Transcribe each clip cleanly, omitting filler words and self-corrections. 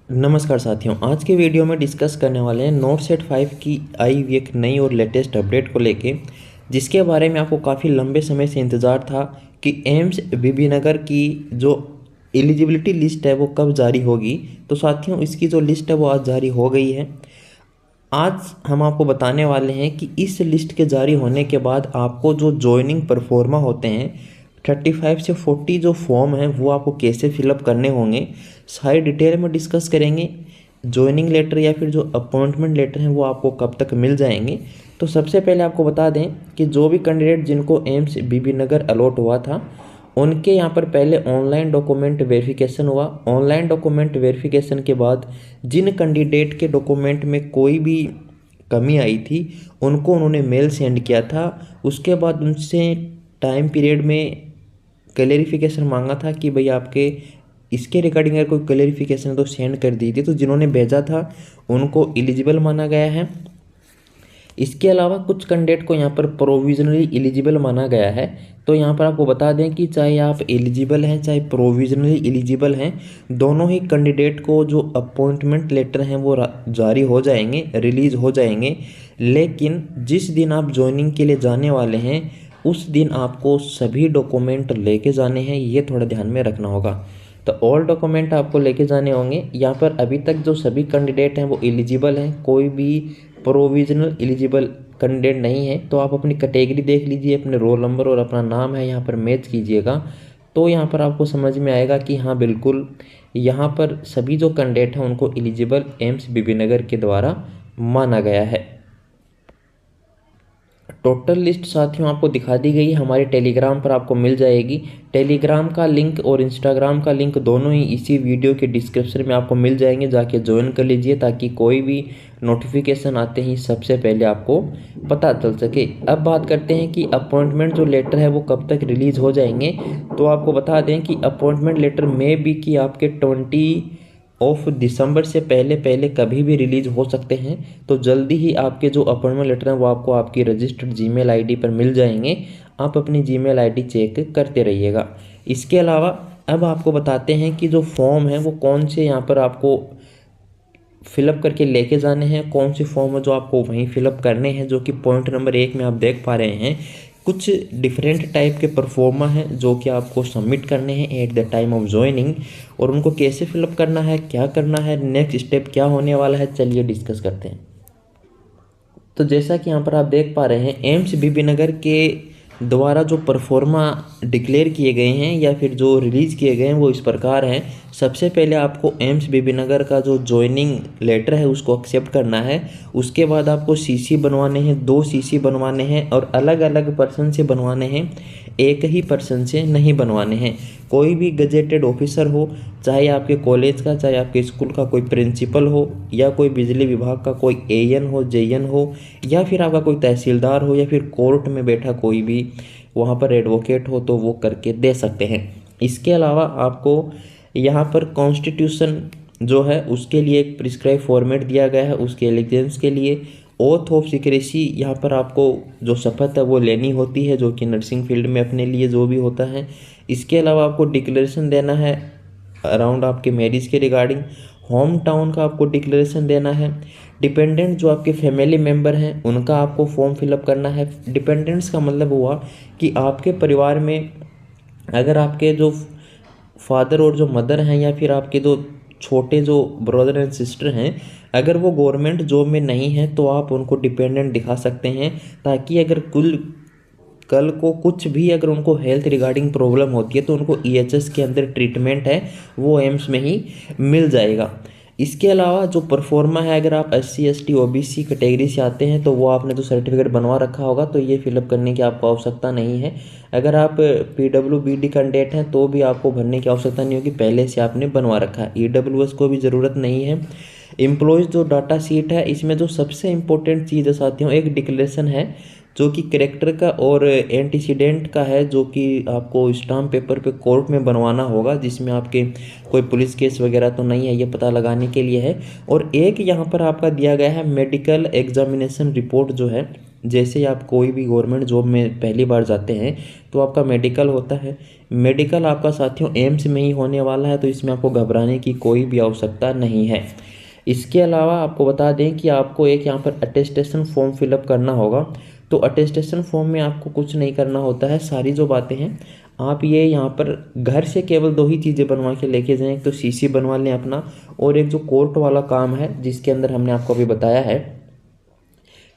नमस्कार साथियों, आज के वीडियो में डिस्कस करने वाले हैं नोट सेट 5 की आई हुई एक नई और लेटेस्ट अपडेट को लेके, जिसके बारे में आपको काफ़ी लंबे समय से इंतज़ार था कि एम्स बीबीनगर की जो एलिजिबिलिटी लिस्ट है वो कब जारी होगी। तो साथियों, इसकी जो लिस्ट है वो आज जारी हो गई है। आज हम आपको बताने वाले हैं कि इस लिस्ट के जारी होने के बाद आपको जो जॉइनिंग परफॉर्मा होते हैं 35 से 40 जो फॉर्म हैं वो आपको कैसे फिलअप करने होंगे, सारी डिटेल में डिस्कस करेंगे। जॉइनिंग लेटर या फिर जो अपॉइंटमेंट लेटर हैं वो आपको कब तक मिल जाएंगे। तो सबसे पहले आपको बता दें कि जो भी कैंडिडेट जिनको एम्स बीबीनगर अलॉट हुआ था उनके यहाँ पर पहले ऑनलाइन डॉक्यूमेंट वेरिफिकेशन हुआ। ऑनलाइन डॉक्यूमेंट वेरिफिकेशन के बाद जिन कैंडिडेट के डॉक्यूमेंट में कोई भी कमी आई थी उनको उन्होंने मेल सेंड किया था। उसके बाद उनसे टाइम पीरियड में क्लेरिफिकेशन मांगा था कि भाई आपके इसके रिगार्डिंग अगर कोई क्लेरिफिकेशन तो सेंड कर दी थी। तो जिन्होंने भेजा था उनको एलिजिबल माना गया है। इसके अलावा कुछ कैंडिडेट को यहाँ पर प्रोविजनली एलिजिबल माना गया है। तो यहाँ पर आपको बता दें कि चाहे आप एलिजिबल हैं चाहे प्रोविजनली एलिजिबल हैं, दोनों ही कैंडिडेट को जो अपॉइंटमेंट लेटर हैं वो जारी हो जाएंगे, रिलीज़ हो जाएंगे। लेकिन जिस दिन आप ज्वाइनिंग के लिए जाने वाले हैं उस दिन आपको सभी डॉक्यूमेंट लेके जाने हैं, ये थोड़ा ध्यान में रखना होगा। तो ऑल डॉक्यूमेंट आपको लेके जाने होंगे। यहाँ पर अभी तक जो सभी कैंडिडेट हैं वो एलिजिबल हैं, कोई भी प्रोविजनल एलिजिबल कैंडिडेट नहीं है। तो आप अपनी कैटेगरी देख लीजिए, अपने रोल नंबर और अपना नाम है यहाँ पर मैच कीजिएगा। तो यहाँ पर आपको समझ में आएगा कि हाँ बिल्कुल यहाँ पर सभी जो कैंडिडेट हैं उनको एलिजिबल एम्स बीबीनगर के द्वारा माना गया है। टोटल लिस्ट साथियों आपको दिखा दी गई, हमारे टेलीग्राम पर आपको मिल जाएगी। टेलीग्राम का लिंक और इंस्टाग्राम का लिंक दोनों ही इसी वीडियो के डिस्क्रिप्शन में आपको मिल जाएंगे, जाके ज्वाइन कर लीजिए ताकि कोई भी नोटिफिकेशन आते ही सबसे पहले आपको पता चल सके। अब बात करते हैं कि अपॉइंटमेंट जो लेटर है वो कब तक रिलीज़ हो जाएंगे। तो आपको बता दें कि अपॉइंटमेंट लेटर में भी कि आपके 20 दिसंबर से पहले पहले कभी भी रिलीज हो सकते हैं। तो जल्दी ही आपके जो अपॉइंटमेंट लेटर हैं वो आपको आपकी रजिस्टर्ड जीमेल आईडी पर मिल जाएंगे। आप अपनी जीमेल आईडी चेक करते रहिएगा। इसके अलावा अब आपको बताते हैं कि जो फॉर्म है वो कौन से यहाँ पर आपको फिलअप करके लेके जाने हैं, कौन से फॉर्म है जो आपको वहीं फिलअप करने हैं। जो कि पॉइंट नंबर 1 में आप देख पा रहे हैं कुछ डिफरेंट टाइप के परफॉर्मा हैं जो कि आपको सबमिट करने हैं at the time of joining. और उनको कैसे फिलअप करना है, क्या करना है, नेक्स्ट स्टेप क्या होने वाला है, चलिए डिस्कस करते हैं। तो जैसा कि यहाँ पर आप देख पा रहे हैं एम्स बीबीनगर के द्वारा जो परफॉर्मा डिक्लेयर किए गए हैं या फिर जो रिलीज़ किए गए हैं वो इस प्रकार हैं। सबसे पहले आपको एम्स बीबीनगर का जो जॉइनिंग लेटर है उसको एक्सेप्ट करना है। उसके बाद आपको सीसी बनवाने हैं, 2 सीसी बनवाने हैं और अलग अलग पर्सन से बनवाने हैं, एक ही पर्सन से नहीं बनवाने हैं। कोई भी गजेटेड ऑफिसर हो, चाहे आपके कॉलेज का, चाहे आपके स्कूल का कोई प्रिंसिपल हो या कोई बिजली विभाग का कोई एएन हो, जेएन हो या फिर आपका कोई तहसीलदार हो या फिर कोर्ट में बैठा कोई भी वहाँ पर एडवोकेट हो तो वो करके दे सकते हैं। इसके अलावा आपको यहाँ पर कॉन्स्टिट्यूशन जो है उसके लिए एक प्रिस्क्राइब फॉर्मेट दिया गया है, उसके एलिजेंस के लिए ओथ ऑफ सिक्रेसी यहाँ पर आपको जो शपथ है वो लेनी होती है, जो कि नर्सिंग फील्ड में अपने लिए जो भी होता है। इसके अलावा आपको डिक्लेरेशन देना है अराउंड आपके मैरिज के रिगार्डिंग। होम टाउन का आपको डिक्लेरेशन देना है। डिपेंडेंट जो आपके फैमिली मेम्बर हैं उनका आपको फॉर्म फिलअप करना है। डिपेंडेंट्स का मतलब हुआ कि आपके परिवार में अगर आपके जो फादर और जो मदर हैं या फिर आपके जो छोटे जो ब्रदर एंड सिस्टर हैं अगर वो गवर्नमेंट जॉब में नहीं है तो आप उनको डिपेंडेंट दिखा सकते हैं, ताकि अगर कल को कुछ भी अगर उनको हेल्थ रिगार्डिंग प्रॉब्लम होती है तो उनको ईएचएस के अंदर ट्रीटमेंट है वो एम्स में ही मिल जाएगा। इसके अलावा जो परफॉर्मा है, अगर आप SC ST OBC कैटेगरी से आते हैं तो वो आपने तो सर्टिफिकेट बनवा रखा होगा तो ये फिलअप करने की आपको आवश्यकता नहीं है। अगर आप PWBD कैंडिडेट हैं तो भी आपको भरने की आवश्यकता नहीं होगी, पहले से आपने बनवा रखा है। EWS को भी ज़रूरत नहीं है। एम्प्लॉयज़ जो डाटा शीट है इसमें जो सबसे इम्पोर्टेंट चीज़ है साथियों, एक डिक्लेरेशन है जो कि करेक्टर का और एंटीसीडेंट का है, जो कि आपको स्टाम्प पेपर पे कोर्ट में बनवाना होगा, जिसमें आपके कोई पुलिस केस वगैरह तो नहीं है, ये पता लगाने के लिए है। और एक यहाँ पर आपका दिया गया है मेडिकल एग्जामिनेशन रिपोर्ट जो है जैसे ही आप कोई भी गवर्नमेंट जॉब में पहली बार जाते हैं तो आपका मेडिकल होता है। मेडिकल आपका साथियों एम्स में ही होने वाला है, तो इसमें आपको घबराने की कोई भी आवश्यकता नहीं है। इसके अलावा आपको बता दें कि आपको एक यहाँ पर अटेस्टेशन फॉर्म फिलअप करना होगा। तो अटेस्टेशन फॉर्म में आपको कुछ नहीं करना होता है, सारी जो बातें हैं आप ये यहाँ पर घर से केवल 2 ही चीज़ें बनवा के लेके जाएं। एक तो सीसी बनवा लें अपना, और एक जो कोर्ट वाला काम है जिसके अंदर हमने आपको अभी बताया है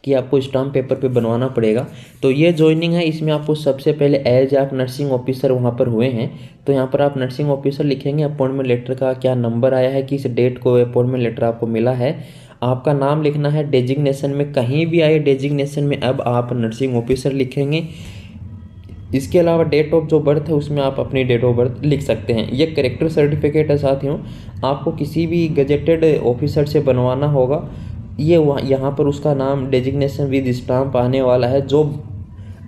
कि आपको स्टाम्प पेपर पे बनवाना पड़ेगा। तो ये ज्वाइनिंग है, इसमें आपको सबसे पहले एज आप नर्सिंग ऑफिसर वहाँ पर हुए हैं तो यहाँ पर आप नर्सिंग ऑफिसर लिखेंगे, अपॉइंटमेंट लेटर का क्या नंबर आया है, किस डेट को अपॉइंटमेंट लेटर आपको मिला है, आपका नाम लिखना है। डेजिग्नेशन में कहीं भी आए डेजिग्नेशन में अब आप नर्सिंग ऑफिसर लिखेंगे। इसके अलावा डेट ऑफ जो बर्थ है उसमें आप अपनी डेट ऑफ बर्थ लिख सकते हैं। ये करेक्टर सर्टिफिकेट है साथियों, आपको किसी भी गजेटेड ऑफिसर से बनवाना होगा। ये यहाँ पर उसका नाम डेजिग्नेशन विद स्टाम्प आने वाला है, जो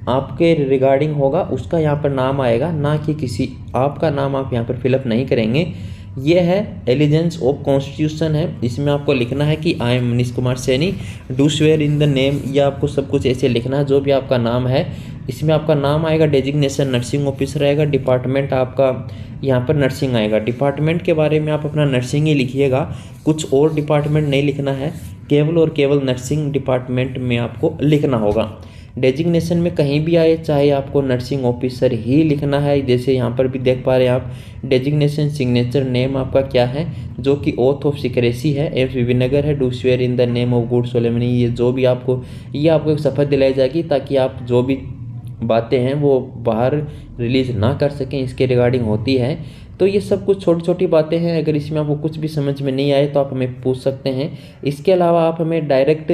आपके रिगार्डिंग होगा उसका यहाँ पर नाम आएगा, ना कि किसी आपका नाम आप यहाँ पर फिलअप नहीं करेंगे। ये है एलिजेंस ऑफ कॉन्स्टिट्यूशन है, इसमें आपको लिखना है कि I am Manish Kumar Saini do swear in the name, या आपको सब कुछ ऐसे लिखना है जो भी आपका नाम है। इसमें आपका नाम आएगा, डेजिग्नेशन नर्सिंग ऑफिसर आएगा, डिपार्टमेंट आपका यहाँ पर नर्सिंग आएगा। डिपार्टमेंट के बारे में आप अपना नर्सिंग ही लिखिएगा, कुछ और डिपार्टमेंट नहीं लिखना है, केवल और केवल नर्सिंग डिपार्टमेंट में आपको लिखना होगा। डेजिग्नेशन में कहीं भी आए चाहे आपको नर्सिंग ऑफिसर ही लिखना है। जैसे यहाँ पर भी देख पा रहे हैं आप, डेजिग्नेशन सिग्नेचर नेम आपका क्या है, जो कि ओथ ऑफ सिक्रेसी है, एम्स विनगर है, do swear in the name of good solemnly. ये जो भी आपको एक शपथ दिलाई जाएगी ताकि आप जो भी बातें हैं वो बाहर रिलीज ना कर सकें, इसके रिगार्डिंग होती है। तो ये सब कुछ छोटी छोटी बातें हैं, अगर इसमें आपको कुछ भी समझ में नहीं आए तो आप हमें पूछ सकते हैं। इसके अलावा आप हमें डायरेक्ट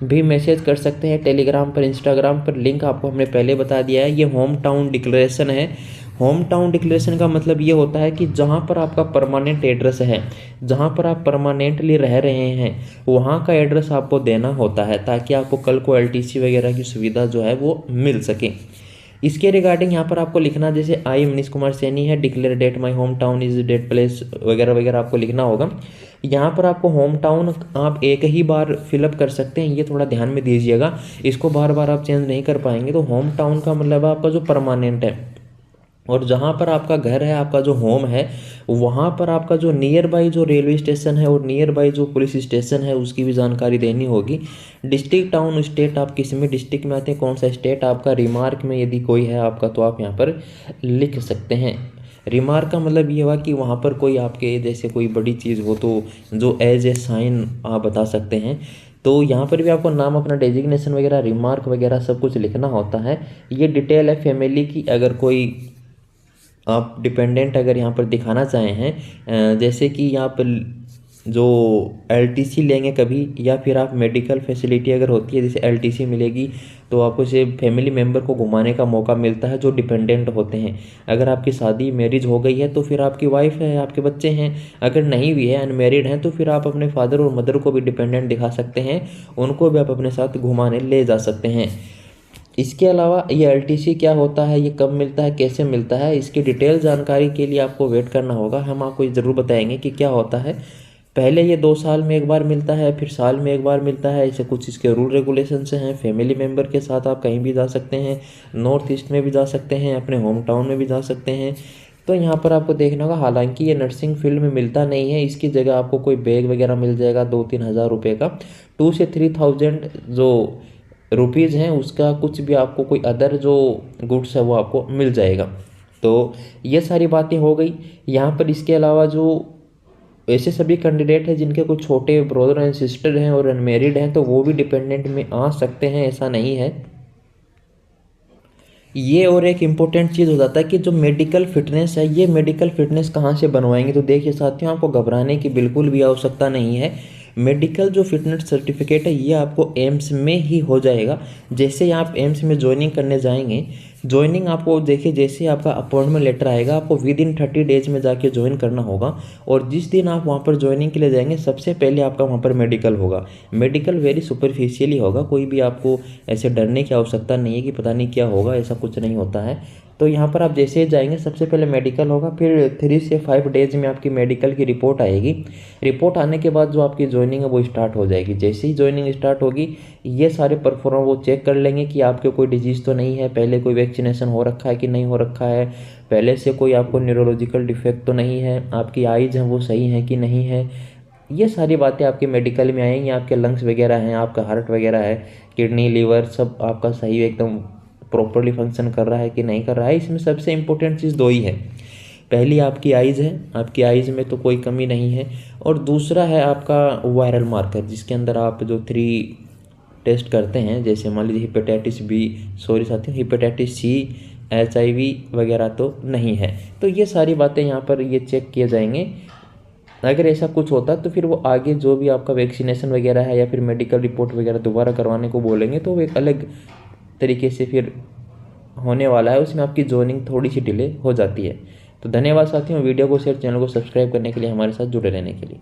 भी मैसेज कर सकते हैं टेलीग्राम पर, इंस्टाग्राम पर, लिंक आपको हमने पहले बता दिया है। ये होम टाउन डिक्लेरेशन है। होम टाउन डिक्लेरेशन का मतलब ये होता है कि जहाँ पर आपका परमानेंट एड्रेस है, जहाँ पर आप परमानेंटली रह रहे हैं, वहाँ का एड्रेस आपको देना होता है ताकि आपको कल को एलटीसी वगैरह की सुविधा जो है वो मिल सके। इसके रिगार्डिंग यहाँ पर आपको लिखना, जैसे आई मनीष कुमार सैनी है, declare that my home town is that place वगैरह वगैरह आपको लिखना होगा। यहाँ पर आपको होम टाउन आप एक ही बार फिलअप कर सकते हैं, ये थोड़ा ध्यान में दीजिएगा, इसको बार बार आप चेंज नहीं कर पाएंगे। तो होम टाउन का मतलब है आपका जो परमानेंट है, और जहाँ पर आपका घर है, आपका जो होम है, वहाँ पर आपका जो नियर बाई जो रेलवे स्टेशन है और नियर बाई जो पुलिस स्टेशन है उसकी भी जानकारी देनी होगी। डिस्ट्रिक्ट, टाउन, स्टेट आप किस में डिस्ट्रिक्ट में आते हैं, कौन सा स्टेट आपका, रिमार्क में यदि कोई है आपका तो आप यहाँ पर लिख सकते हैं। रिमार्क का मतलब ये हुआ कि वहाँ पर कोई आपके जैसे कोई बड़ी चीज़ हो तो जो एज ए साइन आप बता सकते हैं। तो यहाँ पर भी आपको नाम, अपना डेजिग्नेशन वगैरह, रिमार्क वगैरह सब कुछ लिखना होता है। ये डिटेल है फैमिली की। अगर कोई आप डिपेंडेंट अगर यहाँ पर दिखाना चाहे हैं, जैसे कि यहाँ पर जो एलटीसी लेंगे कभी, या फिर आप मेडिकल फैसिलिटी अगर होती है जैसे एलटीसी मिलेगी, तो आपको से फैमिली मेम्बर को घुमाने का मौका मिलता है जो डिपेंडेंट होते हैं। अगर आपकी शादी मैरिज हो गई है तो फिर आपकी वाइफ है, आपके बच्चे हैं। अगर नहीं भी है, अनमेरिड हैं, तो फिर आप अपने फादर और मदर को भी डिपेंडेंट दिखा सकते हैं, उनको भी आप अपने साथ घुमाने ले जा सकते हैं। इसके अलावा ये एलटीसी क्या होता है, ये कब मिलता है, कैसे मिलता है, इसकी डिटेल जानकारी के लिए आपको वेट करना होगा। हम आपको ज़रूर बताएंगे कि क्या होता है। पहले ये 2 साल में एक बार मिलता है, फिर साल में एक बार मिलता है, ऐसे कुछ इसके रूल रेगुलेशंस हैं। फैमिली मेम्बर के साथ आप कहीं भी जा सकते हैं, नॉर्थ ईस्ट में भी जा सकते हैं, अपने होम टाउन में भी जा सकते हैं। तो यहाँ पर आपको देखना होगा, हालांकि ये नर्सिंग फील्ड में मिलता नहीं है, इसकी जगह आपको कोई बैग वगैरह मिल जाएगा 2-3 हज़ार रुपये का, 2 से 3,000 जो रुपीज़ हैं, उसका कुछ भी आपको कोई अदर जो गुड्स है वो आपको मिल जाएगा। तो ये सारी बातें हो गई यहाँ पर। इसके अलावा जो ऐसे सभी कैंडिडेट हैं जिनके कुछ छोटे ब्रदर एंड सिस्टर हैं और अनमेरिड हैं, तो वो भी डिपेंडेंट में आ सकते हैं, ऐसा नहीं है ये। और एक इम्पोर्टेंट चीज़ हो जाता है कि जो मेडिकल फिटनेस है, ये मेडिकल फिटनेस कहाँ से बनवाएंगे। तो देखिए साथियों, आपको घबराने की बिल्कुल भी आवश्यकता नहीं है। मेडिकल जो फिटनेस सर्टिफिकेट है ये आपको एम्स में ही हो जाएगा। जैसे ही आप एम्स में ज्वाइनिंग करने जाएंगे, ज्वाइनिंग आपको देखिए जैसे आपका अपॉइंटमेंट लेटर आएगा, आपको विदिन 30 डेज में जाके ज्वाइन करना होगा। और जिस दिन आप वहाँ पर ज्वाइनिंग के लिए जाएंगे, सबसे पहले आपका वहाँ पर मेडिकल होगा। मेडिकल वेरी सुपरफिशियली होगा, कोई भी आपको ऐसे डरने की आवश्यकता नहीं है कि पता नहीं क्या होगा, ऐसा कुछ नहीं होता है। तो यहाँ पर आप जैसे ही जाएंगे सबसे पहले मेडिकल होगा, फिर 3 से 5 डेज में आपकी मेडिकल की रिपोर्ट आएगी। रिपोर्ट आने के बाद जो आपकी ज्वाइनिंग है वो स्टार्ट हो जाएगी। जैसे ही ज्वाइनिंग स्टार्ट होगी ये सारे परफॉर्मर वो चेक कर लेंगे कि आपके कोई डिजीज़ तो नहीं है, पहले कोई वैक्सीनेशन हो रखा है कि नहीं हो रखा है, पहले से कोई आपको न्यूरोलॉजिकल डिफेक्ट तो नहीं है, आपकी आइज़ हैं वो सही हैं कि नहीं है। ये सारी बातें आपके मेडिकल में आएंगी। आपके लंग्स वगैरह हैं, आपका हार्ट वगैरह है, किडनी लिवर सब आपका सही एकदम प्रॉपरली फंक्शन कर रहा है कि नहीं कर रहा है। इसमें सबसे इम्पोर्टेंट चीज़ दो ही है, पहली आपकी आइज़ है, आपकी आइज़ में तो कोई कमी नहीं है, और दूसरा है आपका वायरल मार्कर जिसके अंदर आप जो 3 टेस्ट करते हैं, जैसे मान लीजिए हेपेटाइटिस बी, सॉरी साथियों हेपेटाइटिस सी, HIV वगैरह तो नहीं है। तो ये सारी बातें यहाँ पर ये चेक किए जाएंगे। अगर ऐसा कुछ होता तो फिर वो आगे जो भी आपका वैक्सीनेशन वगैरह है या फिर मेडिकल रिपोर्ट वगैरह दोबारा करवाने को बोलेंगे तो वो एक अलग तरीके से फिर होने वाला है, उसमें आपकी ज्वाइनिंग थोड़ी सी डिले हो जाती है। तो धन्यवाद साथियों, वीडियो को शेयर, चैनल को सब्सक्राइब करने के लिए, हमारे साथ जुड़े रहने के लिए।